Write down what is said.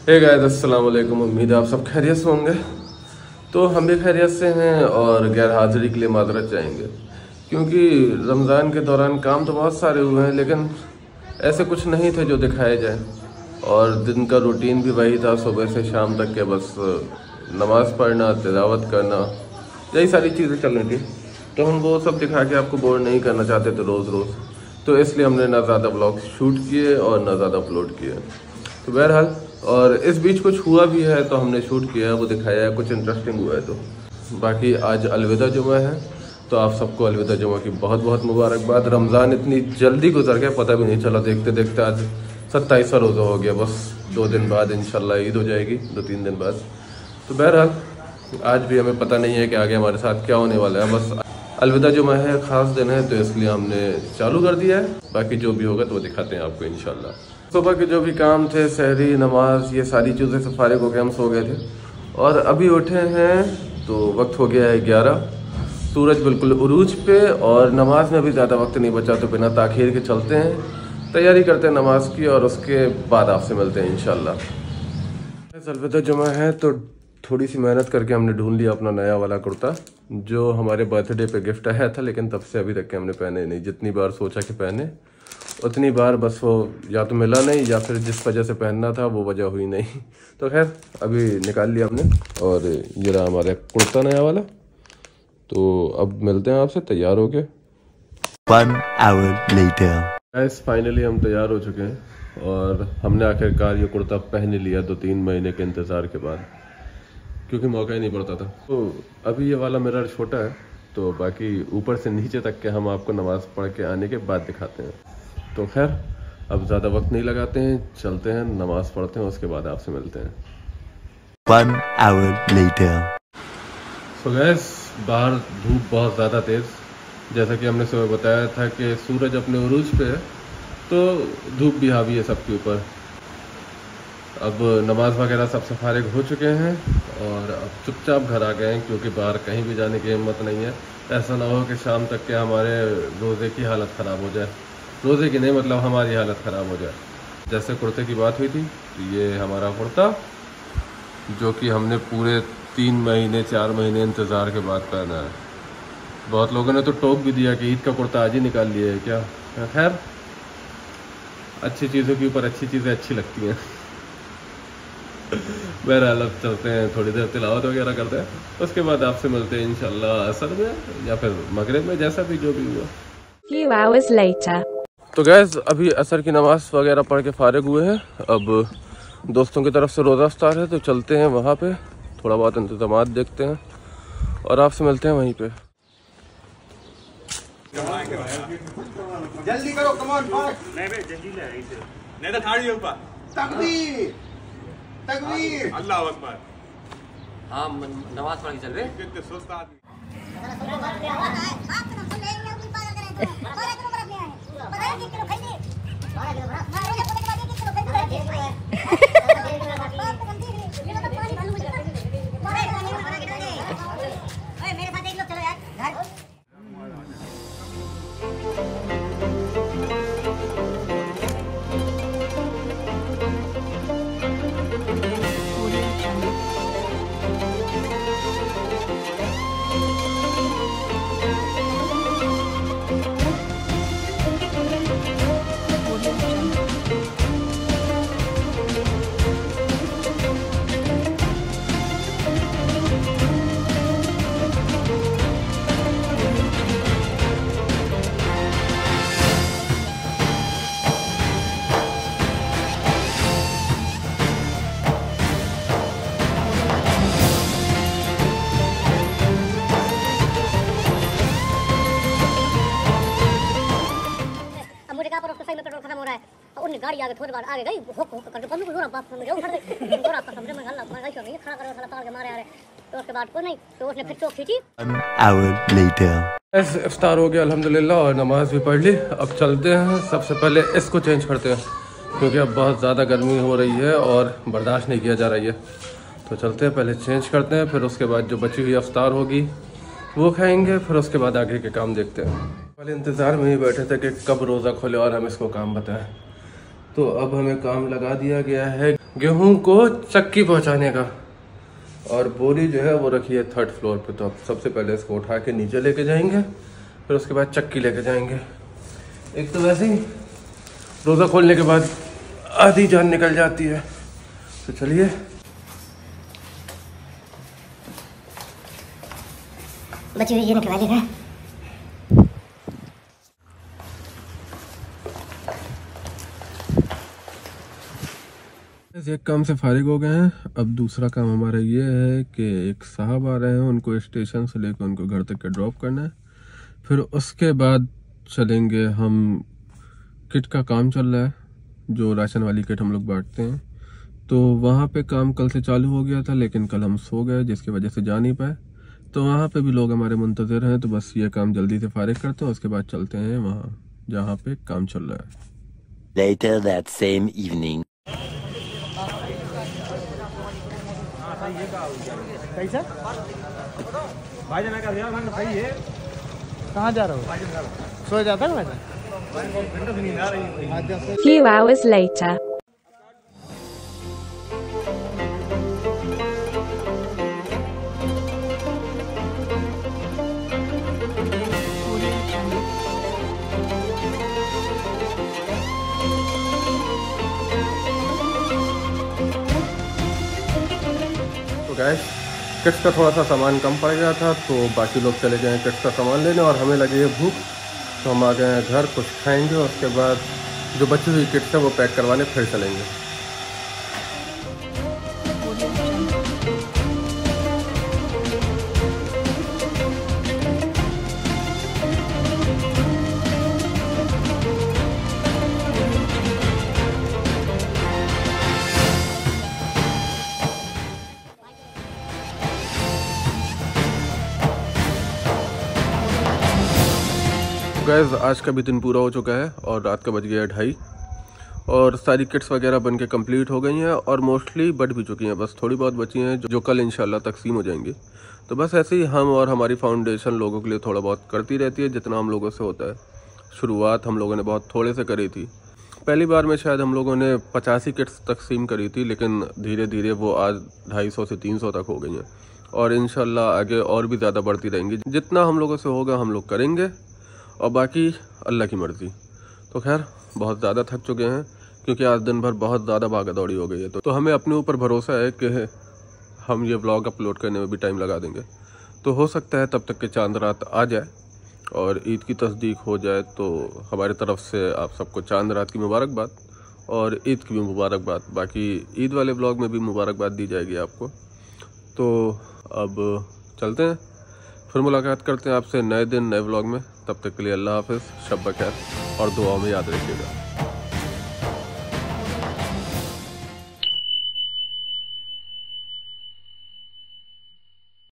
Hey guys, अस्सलाम वालेकुम। उम्मीद है आप सब खैरियत से होंगे। तो हम भी खैरियत से हैं और गैर हाजिरी के लिए माजरत चाहेंगे, क्योंकि रमज़ान के दौरान काम तो बहुत सारे हुए हैं, लेकिन ऐसे कुछ नहीं थे जो दिखाए जाए। और दिन का रूटीन भी वही था, सुबह से शाम तक के बस नमाज़ पढ़ना, तिलावत करना, यही सारी चीज़ें चल रही थी। तो हम वो सब दिखा के आपको बोर नहीं करना चाहते थे रोज़ रोज़, तो इसलिए हमने ना ज़्यादा व्लॉग्स शूट किए और ना ज़्यादा अपलोड किए। तो बहरहाल, और इस बीच कुछ हुआ भी है तो हमने शूट किया है, वो दिखाया है, कुछ इंटरेस्टिंग हुआ है। तो बाकी आज अलविदा जुमा है, तो आप सबको अलविदा जुमा की बहुत बहुत मुबारकबाद। रमज़ान इतनी जल्दी गुजर गया, पता भी नहीं चला। देखते देखते आज 27वां रोज़ा हो गया। बस 2 दिन बाद इंशाल्लाह ईद हो जाएगी, 2-3 दिन बाद। तो बहरहाल आज भी हमें पता नहीं है कि आगे हमारे साथ क्या होने वाला है। बस अलविदा जुमा है, ख़ास दिन है, तो इसलिए हमने चालू कर दिया है। बाकी जो भी होगा तो वो दिखाते हैं आपको इंशाल्लाह। सुबह के जो भी काम थे, सहरी, नमाज, ये सारी चीज़ें से फारिग हो के हम सो गए थे और अभी उठे हैं तो वक्त हो गया है 11। सूरज बिल्कुल उरूज पे और नमाज में भी ज़्यादा वक्त नहीं बचा, तो बिना ताख़ीर के चलते हैं, तैयारी करते हैं नमाज की और उसके बाद आपसे मिलते हैं इंशाल्लाह। अलविदा जुमा है तो थोड़ी सी मेहनत करके हमने ढूंढ लिया अपना नया वाला कुर्ता, जो हमारे बर्थडे पे गिफ्ट आया था, लेकिन तब से अभी तक के हमने पहने नहीं। जितनी बार सोचा कि पहने, उतनी बार बस वो या तो मिला नहीं या फिर जिस वजह से पहनना था वो वजह हुई नहीं। तो खैर अभी निकाल लिया हमने और ये रहा हमारा कुर्ता नया वाला। तो अब मिलते हैं आपसे तैयार होके। 1 hour later। गाइस, फाइनली हम तैयार हो चुके हैं और हमने आखिरकार ये कुर्ता पहन लिया 2-3 महीने के इंतज़ार के बाद, क्योंकि मौका ही नहीं पड़ता था। तो अभी ये वाला मिरर छोटा है, तो बाकी ऊपर से नीचे तक के हम आपको नमाज़ पढ़ के आने के बाद दिखाते हैं। तो खैर अब ज़्यादा वक्त नहीं लगाते हैं, चलते हैं, नमाज़ पढ़ते हैं, उसके बाद आपसे मिलते हैं। 1 hour later। सो गाइस, बाहर धूप बहुत ज़्यादा तेज़, जैसा कि हमने सुबह बताया था कि सूरज अपने उरूज पे है, तो धूप भी हावी है सबके ऊपर। अब नमाज वगैरह सबसे फारिग हो चुके हैं और अब चुपचाप घर आ गए हैं, क्योंकि बाहर कहीं भी जाने की हिम्मत नहीं है। ऐसा ना हो कि शाम तक के हमारे रोज़े की हालत ख़राब हो जाए। रोज़े की नहीं, मतलब हमारी हालत ख़राब हो जाए। जैसे कुर्ते की बात हुई थी, तो ये हमारा कुर्ता, जो कि हमने पूरे 3 महीने 4 महीने इंतज़ार के बाद पहना है। बहुत लोगों ने तो टोक भी दिया कि ईद का कुर्ता आज ही निकाल लिया है क्या। खैर, अच्छी चीज़ों के ऊपर अच्छी चीज़ें अच्छी लगती हैं। बहरहाल अब चलते हैं, थोड़ी देर तिलावत वगैरह करते हैं, उसके बाद आपसे मिलते हैं इंशाल्लाह असर में या फिर मगरिब में, जैसा भी जो भी हुआ। Few hours later। तो गैस, अभी असर की नमाज़ वगैरह पढ़ के फारिग हुए हैं। अब दोस्तों की तरफ से रोज़ा इफ्तार है, तो चलते हैं वहाँ पे, थोड़ा बहुत इंतज़ामात देखते हैं और आपसे मिलते हैं वहीं पे। जल्दी करो, कम ऑन फास्ट। नहीं बे, जल्दी ले आई से। नहीं तो थाड़ी ऊपर। तकबीर, तकबीर, अल्लाह अकबर। हाँ, नमाज पढ़ के चल रहे। कितने सुस्त आदमी। गाड़ी आगे थोड़ी बार आगे गई, हुक हुक करके बंद जोरा बाप में उठा दे, जोरा का समझ में गल्ला मैं ऐसा नहीं खड़ा करे, साला तार के मारे आ रहे। तो उसके बाद को नहीं, तो उसने फिर चोक खींची। 1 hour later। इफ्तार हो गया अल्हम्दुलिल्लाह और नमाज भी पढ़ ली। अब चलते हैं, सबसे पहले इसको चेंज करते हैं, क्योंकि अब बहुत ज़्यादा गर्मी हो रही है और बर्दाश्त नहीं किया जा रही है। तो चलते हैं, पहले चेंज करते हैं, फिर उसके बाद जो बची हुई इफ्तार होगी वो खाएंगे, फिर उसके बाद आगे के काम देखते हैं। वाले इंतज़ार में ही बैठे थे कि कब रोज़ा खोले और हम इसको काम बताएं। तो अब हमें काम लगा दिया गया है गेहूं को चक्की पहुंचाने का, और बोरी जो है वो रखी है 3rd फ्लोर पे। तो अब सबसे पहले इसको उठा के नीचे लेके जाएंगे, फिर उसके बाद चक्की लेके जाएंगे। एक तो वैसे ही रोज़ा खोलने के बाद आधी जान निकल जाती है, तो चलिए। बची हुई ये निकलवा देगा। एक काम से फारिग हो गए हैं। अब दूसरा काम हमारा ये है कि एक साहब आ रहे हैं, उनको स्टेशन से लेकर उनको घर तक के ड्रॉप करना है। फिर उसके बाद चलेंगे हम, किट का काम चल रहा है, जो राशन वाली किट हम लोग बांटते हैं। तो वहाँ पे काम कल से चालू हो गया था, लेकिन कल हम सो गए जिसकी वजह से जा नहीं पाए। तो वहाँ पे भी लोग हमारे मुंतज़िर हैं, तो बस ये काम जल्दी से फारिग करते हैं, उसके बाद चलते हैं वहाँ जहाँ पे काम चल रहा है। Later that same evening. कैसा भाई जाना का यार भाई है। कहाँ जा रहा हो? सो जाता है भाई। नींद आ रही है। Few hours later. Gas kits का थोड़ा सा सामान कम पड़ गया था, तो बाकी लोग चले गए हैं किट्स का सामान लेने, और हमें लगी है भूख, तो हम आ गए हैं घर, कुछ खाएंगे, उसके बाद जो बची हुई किट्स है वो पैक करवाने फिर चलेंगे। गैस आज का भी दिन पूरा हो चुका है और रात का बज गया 2:30, और सारी किट्स वगैरह बनके कंप्लीट हो गई हैं और मोस्टली बट भी चुकी हैं। बस थोड़ी बहुत बची हैं जो कल इंशाल्लाह तकसीम हो जाएंगी। तो बस ऐसे ही हम और हमारी फाउंडेशन लोगों के लिए थोड़ा बहुत करती रहती है जितना हम लोगों से होता है। शुरुआत हम लोगों ने बहुत थोड़े से करी थी। पहली बार में शायद हम लोगों ने 85 किट्स तकसीम करी थी, लेकिन धीरे धीरे वो आज 250 से 300 तक हो गई हैं, और इंशाल्लाह आगे और भी ज़्यादा बढ़ती रहेंगी। जितना हम लोगों से होगा हम लोग करेंगे, और बाकी अल्लाह की मर्ज़ी। तो खैर बहुत ज़्यादा थक चुके हैं क्योंकि आज दिन भर बहुत ज़्यादा भागा दौड़ी हो गई है। तो हमें अपने ऊपर भरोसा है कि हम ये व्लॉग अपलोड करने में भी टाइम लगा देंगे। तो हो सकता है तब तक के चांद रात आ जाए और ईद की तस्दीक हो जाए। तो हमारी तरफ से आप सबको चांद रात की मुबारकबाद और ईद की भी मुबारकबाद। बाकी ईद वाले व्लॉग में भी मुबारकबाद दी जाएगी आपको। तो अब चलते हैं, फिर मुलाकात करते हैं आपसे नए दिन नए व्लॉग में। तब तक के लिए अल्लाह हाफ़िज़, शब बख़ैर, और दुआओं में याद रखिएगा।